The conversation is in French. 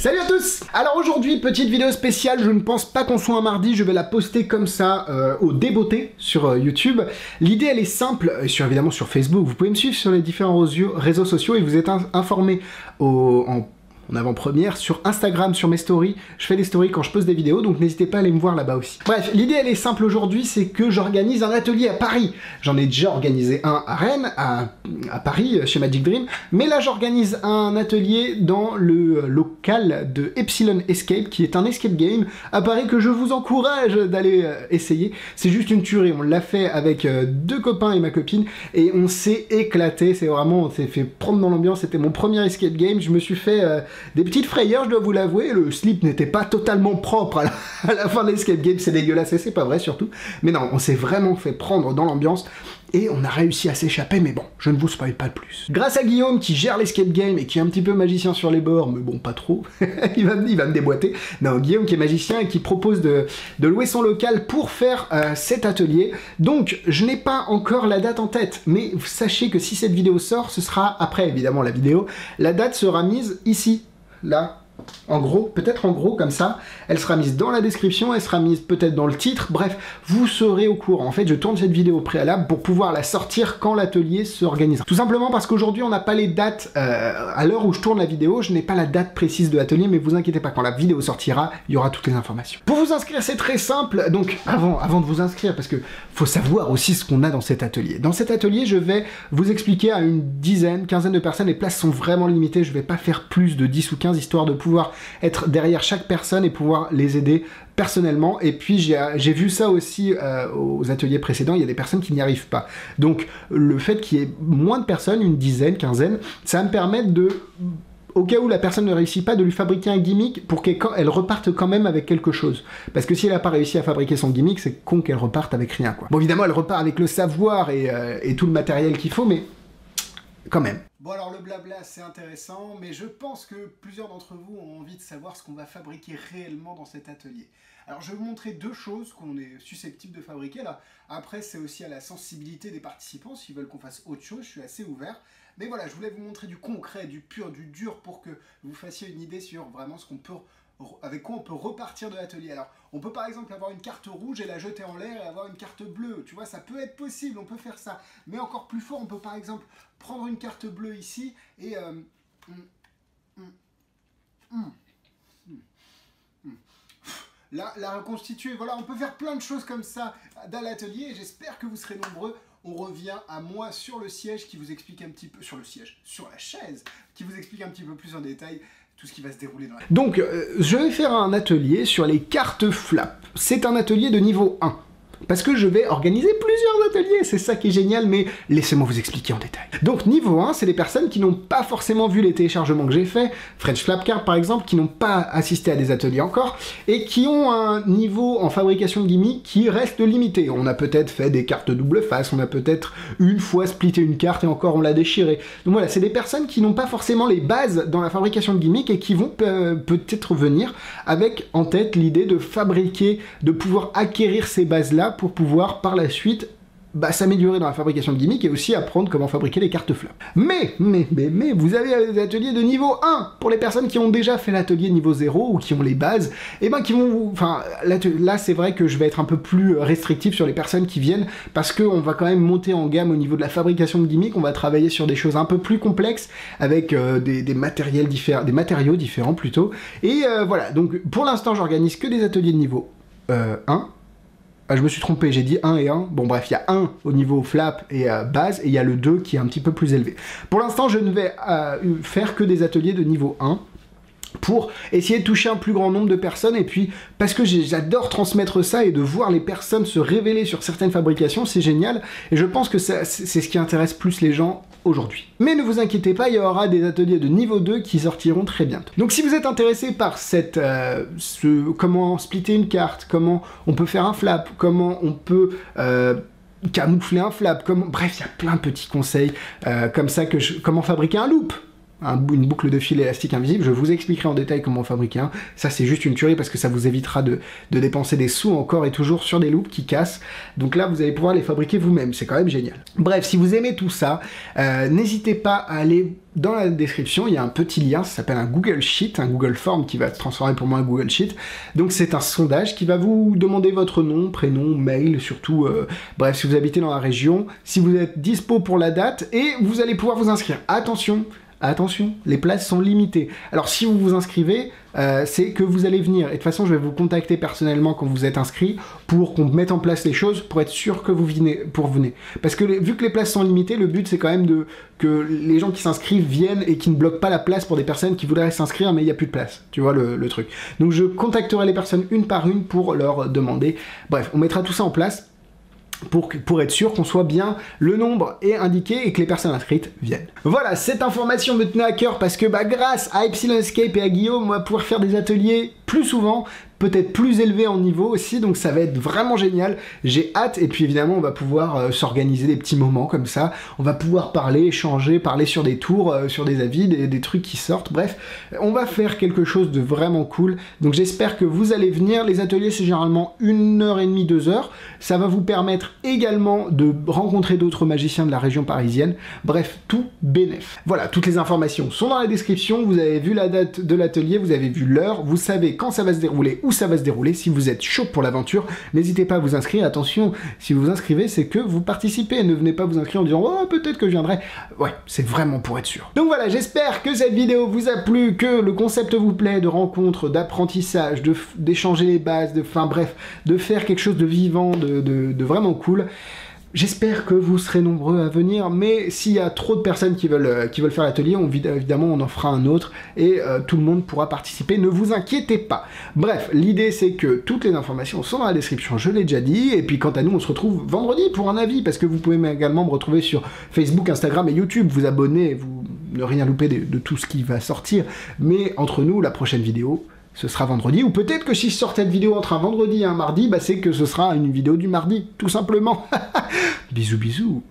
Salut à tous! Alors aujourd'hui, petite vidéo spéciale, je ne pense pas qu'on soit un mardi, je vais la poster comme ça au débeauté sur YouTube. L'idée elle est simple, évidemment sur Facebook, vous pouvez me suivre sur les différents réseaux sociaux et vous êtes informé en avant-première sur Instagram, sur mes stories. Je fais des stories quand je poste des vidéos, donc n'hésitez pas à aller me voir là-bas aussi. Bref, l'idée elle est simple aujourd'hui, c'est que j'organise un atelier à Paris. J'en ai déjà organisé un à Rennes, à Paris, chez Magic Dream, mais là j'organise un atelier dans le local de Epsilon Escape, qui est un escape game à Paris que je vous encourage d'aller essayer. C'est juste une tuerie, on l'a fait avec deux copains et ma copine, et on s'est éclaté, on s'est fait prendre dans l'ambiance, c'était mon premier escape game, je me suis fait des petites frayeurs, je dois vous l'avouer, le slip n'était pas totalement propre à la fin de l'escape game, c'est dégueulasse et c'est pas vrai surtout, mais non, on s'est vraiment fait prendre dans l'ambiance et on a réussi à s'échapper, mais bon, je ne vous spoil pas plus. Grâce à Guillaume qui gère l'escape game et qui est un petit peu magicien sur les bords, mais bon, pas trop, il va me déboîter. Non, Guillaume qui est magicien et qui propose de louer son local pour faire cet atelier. Donc, je n'ai pas encore la date en tête, mais sachez que si cette vidéo sort, ce sera après évidemment la vidéo, la date sera mise ici, là. En gros, peut-être en gros comme ça, elle sera mise dans la description, elle sera mise peut-être dans le titre, bref, vous serez au courant. En fait, je tourne cette vidéo au préalable pour pouvoir la sortir quand l'atelier s'organisera. Tout simplement parce qu'aujourd'hui, on n'a pas les dates, à l'heure où je tourne la vidéo, je n'ai pas la date précise de l'atelier, mais vous inquiétez pas, quand la vidéo sortira, il y aura toutes les informations. Pour vous inscrire, c'est très simple, donc avant de vous inscrire, parce que faut savoir aussi ce qu'on a dans cet atelier. Dans cet atelier, je vais vous expliquer à une quinzaine de personnes, les places sont vraiment limitées, je vais pas faire plus de 10 ou 15 histoire de pouvoir être derrière chaque personne et pouvoir les aider personnellement. Et puis j'ai vu ça aussi aux ateliers précédents, il y a des personnes qui n'y arrivent pas. Donc le fait qu'il y ait moins de personnes, une dizaine, quinzaine, ça va me permettre de, au cas où la personne ne réussit pas, de lui fabriquer un gimmick pour qu'elle reparte quand même avec quelque chose. Parce que si elle n'a pas réussi à fabriquer son gimmick, c'est con qu'elle reparte avec rien, quoi. Bon, évidemment, elle repart avec le savoir et tout le matériel qu'il faut, mais quand même. Bon alors le blabla c'est intéressant, mais je pense que plusieurs d'entre vous ont envie de savoir ce qu'on va fabriquer réellement dans cet atelier. Alors je vais vous montrer deux choses qu'on est susceptible de fabriquer. Là, après c'est aussi à la sensibilité des participants, s'ils veulent qu'on fasse autre chose, je suis assez ouvert. Mais voilà, je voulais vous montrer du concret, du pur, du dur, pour que vous fassiez une idée sur vraiment ce qu'on peut, avec quoi on peut repartir de l'atelier. Alors, on peut par exemple avoir une carte rouge et la jeter en l'air et avoir une carte bleue. Tu vois, ça peut être possible, on peut faire ça. Mais encore plus fort, on peut par exemple prendre une carte bleue ici et... la reconstituer. Voilà, on peut faire plein de choses comme ça dans l'atelier et j'espère que vous serez nombreux. On revient à moi sur le siège qui vous explique un petit peu... Sur la chaise, qui vous explique un petit peu plus en détail tout ce qui va se dérouler dans la... Donc, je vais faire un atelier sur les cartes flap. C'est un atelier de niveau 1. Parce que je vais organiser plusieurs ateliers, c'est ça qui est génial, mais laissez-moi vous expliquer en détail. Donc niveau 1, c'est les personnes qui n'ont pas forcément vu les téléchargements que j'ai fait, French Flap Card par exemple, qui n'ont pas assisté à des ateliers encore, et qui ont un niveau en fabrication de gimmicks qui reste limité. On a peut-être fait des cartes double face, on a peut-être une fois splitté une carte et encore on l'a déchirée. Donc voilà, c'est des personnes qui n'ont pas forcément les bases dans la fabrication de gimmicks et qui vont peut-être venir avec en tête l'idée de fabriquer, de pouvoir acquérir ces bases-là pour pouvoir par la suite s'améliorer dans la fabrication de gimmicks et aussi apprendre comment fabriquer les cartes flap. Mais vous avez des ateliers de niveau 1 pour les personnes qui ont déjà fait l'atelier niveau 0 ou qui ont les bases, et qui vont... Enfin, là c'est vrai que je vais être un peu plus restrictif sur les personnes qui viennent parce qu'on va quand même monter en gamme au niveau de la fabrication de gimmicks, on va travailler sur des choses un peu plus complexes avec des matériaux différents plutôt. Et voilà, donc pour l'instant j'organise que des ateliers de niveau 1. Je me suis trompé, j'ai dit 1 et 1. Bon bref, il y a 1 au niveau flap et base, et il y a le 2 qui est un petit peu plus élevé. Pour l'instant, je ne vais faire que des ateliers de niveau 1 pour essayer de toucher un plus grand nombre de personnes, et puis parce que j'adore transmettre ça et de voir les personnes se révéler sur certaines fabrications, c'est génial, et je pense que c'est ce qui intéresse plus les gens aujourd'hui. Mais ne vous inquiétez pas, il y aura des ateliers de niveau 2 qui sortiront très bientôt. Donc si vous êtes intéressé par comment splitter une carte, comment on peut faire un flap, comment on peut... camoufler un flap, bref, il y a plein de petits conseils comme ça, comment fabriquer un loop. une boucle de fil élastique invisible. Je vous expliquerai en détail comment fabriquer un. Ça, c'est juste une tuerie parce que ça vous évitera de dépenser des sous encore et toujours sur des loupes qui cassent. Donc là, vous allez pouvoir les fabriquer vous-même. C'est quand même génial. Bref, si vous aimez tout ça, n'hésitez pas à aller dans la description. Il y a un petit lien, ça s'appelle un Google Sheet, un Google Form qui va se transformer pour moi en Google Sheet. Donc c'est un sondage qui va vous demander votre nom, prénom, mail, surtout, bref, si vous habitez dans la région, si vous êtes dispo pour la date, et vous allez pouvoir vous inscrire. Attention, les places sont limitées. Alors si vous vous inscrivez, c'est que vous allez venir. Et de toute façon, je vais vous contacter personnellement quand vous êtes inscrit pour qu'on mette en place les choses, pour être sûr que vous venez. Parce que vu que les places sont limitées, le but c'est quand même que les gens qui s'inscrivent viennent et qui ne bloquent pas la place pour des personnes qui voudraient s'inscrire mais il n'y a plus de place. Tu vois le truc. Donc je contacterai les personnes une par une pour leur demander. Bref, on mettra tout ça en place pour être sûr qu'on soit bien le nombre est indiqué et que les personnes inscrites viennent. Voilà, cette information me tenait à cœur parce que grâce à Epsilon Escape et à Guillaume, on va pouvoir faire des ateliers plus souvent, peut-être plus élevé en niveau aussi, donc ça va être vraiment génial, j'ai hâte, et puis évidemment on va pouvoir s'organiser des petits moments comme ça, on va pouvoir parler, échanger, parler sur des tours, sur des avis, des trucs qui sortent, bref, on va faire quelque chose de vraiment cool, donc j'espère que vous allez venir. Les ateliers c'est généralement 1h30, 2 heures, ça va vous permettre également de rencontrer d'autres magiciens de la région parisienne, bref, tout bénef. Voilà, toutes les informations sont dans la description, vous avez vu la date de l'atelier, vous avez vu l'heure, vous savez quand ça va se dérouler, où ça va se dérouler. Si vous êtes chaud pour l'aventure, n'hésitez pas à vous inscrire. Attention, si vous vous inscrivez, c'est que vous participez. Ne venez pas vous inscrire en disant « Oh, peut-être que je viendrai ». Ouais, c'est vraiment pour être sûr. Donc voilà, j'espère que cette vidéo vous a plu, que le concept vous plaît, de rencontre, d'apprentissage, d'échanger les bases, bref, de faire quelque chose de vivant, de vraiment cool. J'espère que vous serez nombreux à venir, mais s'il y a trop de personnes qui veulent faire l'atelier, évidemment on en fera un autre et tout le monde pourra participer, ne vous inquiétez pas. Bref, l'idée c'est que toutes les informations sont dans la description, je l'ai déjà dit, et puis quant à nous on se retrouve vendredi pour un avis, parce que vous pouvez également me retrouver sur Facebook, Instagram et YouTube, vous abonner, vous ne rien louper de tout ce qui va sortir, mais entre nous, la prochaine vidéo, ce sera vendredi, ou peut-être que si je sors cette vidéo entre un vendredi et un mardi, c'est que ce sera une vidéo du mardi, tout simplement. Bisous bisous.